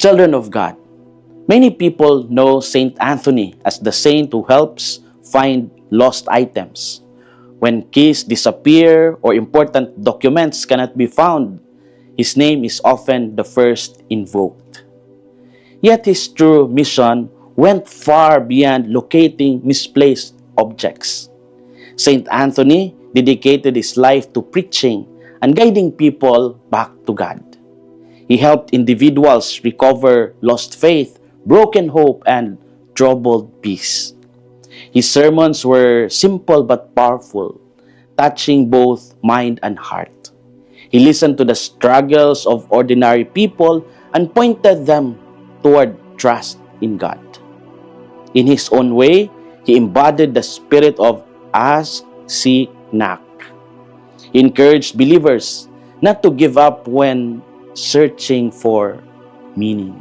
Children of God, many people know Saint Anthony as the saint who helps find lost items. When keys disappear or important documents cannot be found, his name is often the first invoked. Yet his true mission went far beyond locating misplaced objects. Saint Anthony dedicated his life to preaching and guiding people back to God. He helped individuals recover lost faith, broken hope, and troubled peace. His sermons were simple but powerful, touching both mind and heart. He listened to the struggles of ordinary people and pointed them toward trust in God. In his own way, he embodied the spirit of ask, seek, knock. He encouraged believers not to give up when searching for meaning.